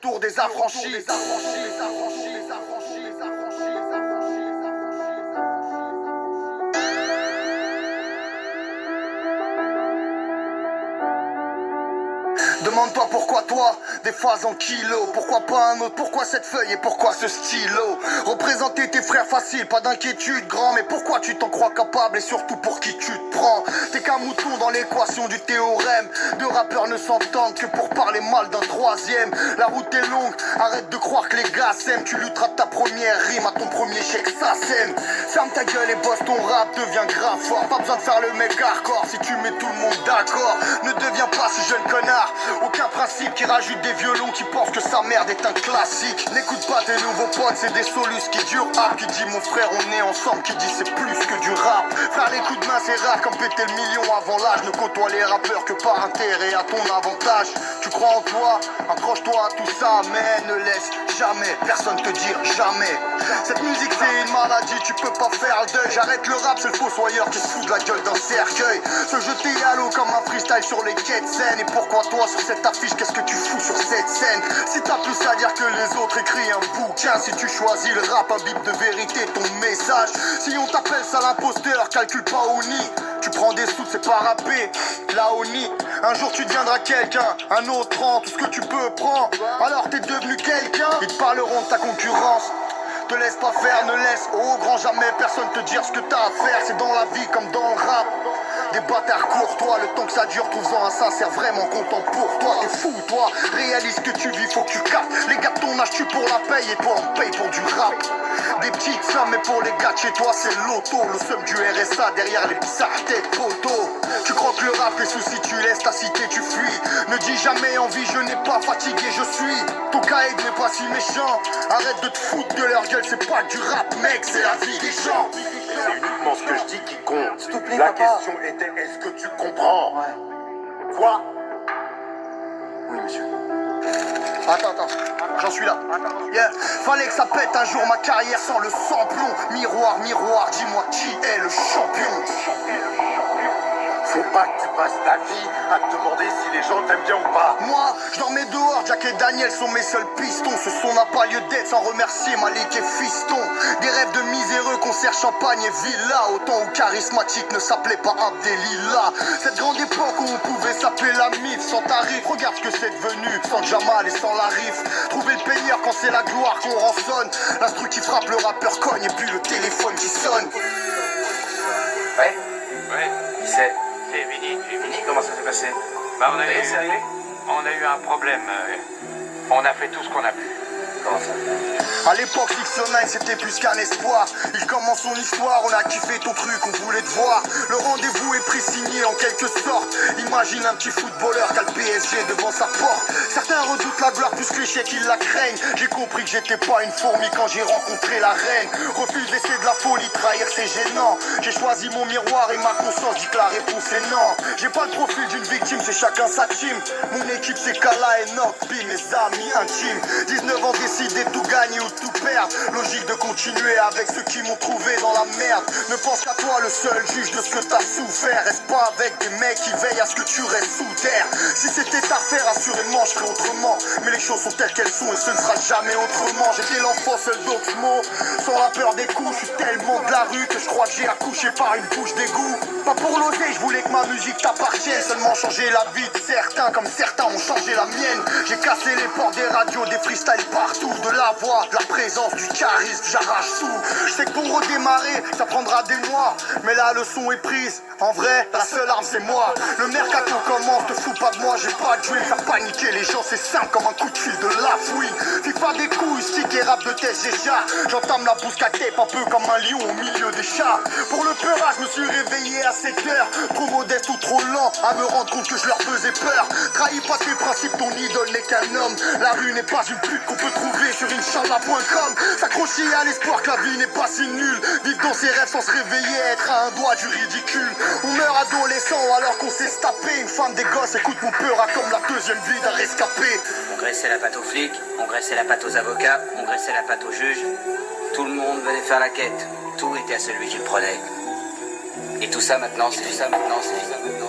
retour des affranchis. Demande-toi pourquoi toi, des phases en kilos. Pourquoi pas un autre, pourquoi cette feuille et pourquoi ce stylo. Représenter tes frères facile, pas d'inquiétude grand. Mais pourquoi tu t'en crois capable et surtout pour qui tu te prends. T'es qu'un mouton dans l'équation du théorème. Deux rappeurs ne s'entendent que pour parler mal d'un troisième. La route est longue, arrête de croire que les gars s'aiment. Tu lutteras ta première rime à ton premier chèque, ça sème. Ferme ta gueule et bosse ton rap, devient grave fort. Pas besoin de faire le mec hardcore si tu mets tout le monde d'accord. Ne deviens pas ce jeune connard. Aucun principe qui rajoute des violons, qui pense que sa merde est un classique. N'écoute pas tes nouveaux potes, c'est des solus qui durent rap. Qui dit mon frère on est ensemble, qui dit c'est plus que du rap. Frère les coups de main c'est rare comme péter le million avant l'âge. Ne côtoie les rappeurs que par intérêt à ton avantage. Tu crois en toi, accroche-toi à tout ça. Mais ne laisse jamais personne te dire jamais. Cette musique c'est une maladie, tu peux pas faire le deuil. J'arrête le rap, c'est le fossoyeur qui se fout de la gueule d'un cercueil. Se jeter à l'eau comme un freestyle sur les quais de scène. Et pourquoi toi sur cette affiche, qu'est-ce que tu fous sur cette scène? Si t'as plus à dire que les autres, écris un bouquin. Si tu choisis le rap, un bip de vérité, ton message. Si on t'appelle ça l'imposteur, calcule pas au nid. Tu prends des sous, c'est pas rappé, là au nid. Un jour tu deviendras quelqu'un, un autre prend tout ce que tu peux prendre. Alors t'es devenu quelqu'un, ils te parleront de ta concurrence. Te laisse pas faire, ne laisse au grand jamais personne te dire ce que t'as à faire. C'est dans la vie comme dans le rap. Des bâtards courtois, le temps que ça dure, trouve-en un sincère vraiment content pour toi. T'es fou toi, réalise que tu vis, faut que tu captes. Les gars de ton âge tu pour la paye et toi on paye pour du rap. Des petites sommes mais pour les gars de chez toi c'est l'auto. Le somme du RSA derrière les bizarres têtes poteaux. Tu crois que le rap les soucis tu laisses, ta cité tu fuis. Ne dis jamais envie, je n'ai pas fatigué, je suis. Ton caïd n'est pas si méchant. Arrête de te foutre de leur gueule, c'est pas du rap mec, c'est la vie des gens. C'est uniquement ce que je dis qui compte. S'il te plaît, La papa. question était, est-ce que tu comprends? Ouais. Quoi? Oui, monsieur. Attends, j'en suis là. Yeah. Fallait que ça pète un jour ma carrière sans le samplon. Miroir, miroir, dis-moi qui est le champion. Faut pas que tu passes ta vie à te demander si les gens t'aiment bien ou pas. Moi, je dormais dehors, Jack et Daniel sont mes seuls pistons. Ce son n'a pas lieu d'être sans remercier Malik et Fiston. Des rêves de miséreux, concert champagne et villa. Autant où charismatique ne s'appelait pas Abdelila. Cette grande époque où on pouvait s'appeler la mythe sans tarif. Regarde ce que c'est devenu, sans Jamal et sans la riff. Trouver le payeur quand c'est la gloire qu'on rançonne. L'instru qui frappe, le rappeur cogne et puis le téléphone qui sonne. Ouais, Qui c'est? c'est Vini. Vini, comment ça s'est passé? Bah, Ça y est, c'est réglé? on a eu un problème. On a fait tout ce qu'on a pu. Comment ça? À l'époque, 609 c'était plus qu'un espoir. Il commence son histoire, on a kiffé ton truc, on voulait te voir. Le rendez-vous est pré-signé en quelque sorte. Imagine un petit footballeur qui a le PSG devant sa porte. Certains redoutent la gloire plus que les chèques, qu'ils la craignent. J'ai compris que j'étais pas une fourmi quand j'ai rencontré la reine. Refuser c'est de la folie, trahir c'est gênant. J'ai choisi mon miroir et ma conscience dit que la réponse est non. J'ai pas le profil d'une victime, c'est chacun sa team. Mon équipe c'est Kala et Nokbi, mes amis intimes. 19 ans décidé de tout gagner ou de tout perdre. Logique de continuer avec ceux qui m'ont trouvé dans la merde. Ne pense qu'à toi, le seul juge de ce que t'as souffert. Reste pas avec des mecs qui veillent à ce que tu restes sous terre. Si c'était à faire, assurément je ferais autrement. Mais les choses sont telles qu'elles sont et ce ne sera jamais autrement. J'étais l'enfant seul d'Oxmo, sans la peur des coups. Je suis tellement de la rue que je crois que j'ai accouché par une bouche d'égout. Pas pour l'oser, je voulais que ma musique t'appartienne. Seulement changer la vie de certains comme certains ont changé la mienne. J'ai cassé les portes des radios, des freestyles partout. De la voix, de la présence, du charisme, j'arrache tout. Je sais que pour redémarrer, ça prendra des mois. Mais la leçon est prise, en vrai, la seule arme c'est moi. Le mercato commence, te fous pas de moi, j'ai pas de dream. Faire paniquer les gens c'est simple comme un coup de fil de la fouine. FIFA des couilles, stick et rap de tête déjà. J'entame la bousque à tape un peu comme un lion au milieu des chats. Pour le peurage, je me suis réveillé à 7 heures. Trop modeste ou trop lent à me rendre compte que je leur faisais peur. Trahis pas tes principes, ton idole n'est qu'un homme. La rue n'est pas une pute qu'on peut trouver sur Inch'Allah.com. S'accrocher à l'espoir que la vie n'est pas si nulle. Vivre dans ses rêves sans se réveiller, être à un doigt du ridicule. On meurt adolescent alors qu'on sait se taper. Une femme des gosses écoute mon peur comme la deuxième vie d'un rescapé. On graissait la patte aux flics, on graissait la patte aux avocats, on graissait la patte aux juges. Tout le monde venait faire la quête. Tout était à celui qui le prenait. Et tout ça maintenant, c'est tout ça maintenant, c'est tout ça maintenant.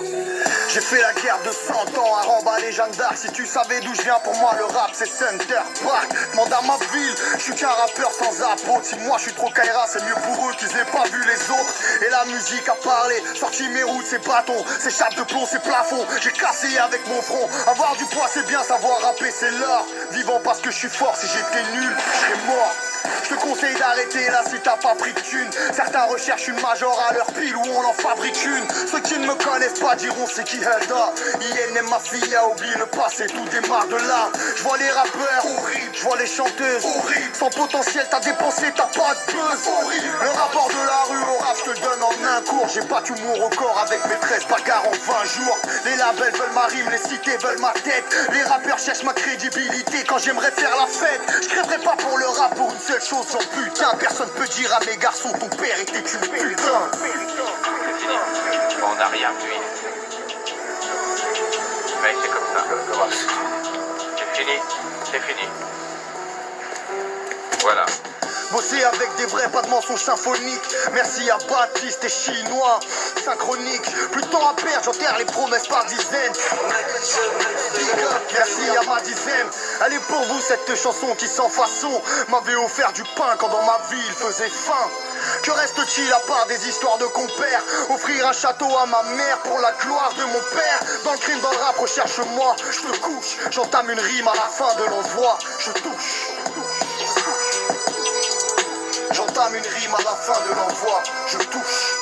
J'ai fait la guerre de 100 ans à remballer Jeanne d'Arc. Si tu savais d'où je viens, pour moi le rap c'est Center Park. Demande à ma ville, je suis qu'un rappeur sans apôtre. Si moi je suis trop Kaira, c'est mieux pour eux qu'ils aient pas vu les autres. Et la musique a parlé, sorti mes routes, ses bâtons, ses chapes de plomb, ses plafonds. J'ai cassé avec mon front. Avoir du poids c'est bien, savoir rapper c'est l'art. Vivant parce que je suis fort, si j'étais nul, je serais mort. Je te conseille d'arrêter là si t'as pas pris de thune. Certains recherchent une major à leur pile où on en fabrique une. Ceux qui ne me connaissent pas diront c'est qui Helda. IN et ma fille a oublié le passé, tout démarre de là. Je vois les rappeurs horribles, je vois les chanteuses horribles. Sans potentiel t'as dépensé, t'as pas de buzz horrible. Le rapport de la rue au rap je te le donne en un cours. J'ai battu mon record avec mes 13 bagarres en 20 jours. Les labels veulent ma rime, les cités veulent ma tête. Les rappeurs cherchent ma crédibilité quand j'aimerais faire la fête. Je crèverai pas pour le rap pour une seule chose, genre putain. Personne peut dire à mes garçons ton père était une putain. On n'a rien vu. Mais c'est comme ça. C'est fini, c'est fini. Voilà. Bosser avec des vrais, pas de mensonges symphoniques. Merci à Baptiste et Chinois. Synchronique, plus de temps à perdre, j'enterre les promesses par dizaines. Big up, merci à ma dizaine. Elle est pour vous cette chanson qui sans façon m'avait offert du pain quand dans ma vie il faisait faim. Que reste-t-il à part des histoires de compères? Offrir un château à ma mère pour la gloire de mon père. Dans le crime, dans le rap, recherche-moi, je te couche. J'entame une rime à la fin de l'envoi, je touche. J'entame une rime à la fin de l'envoi, je touche.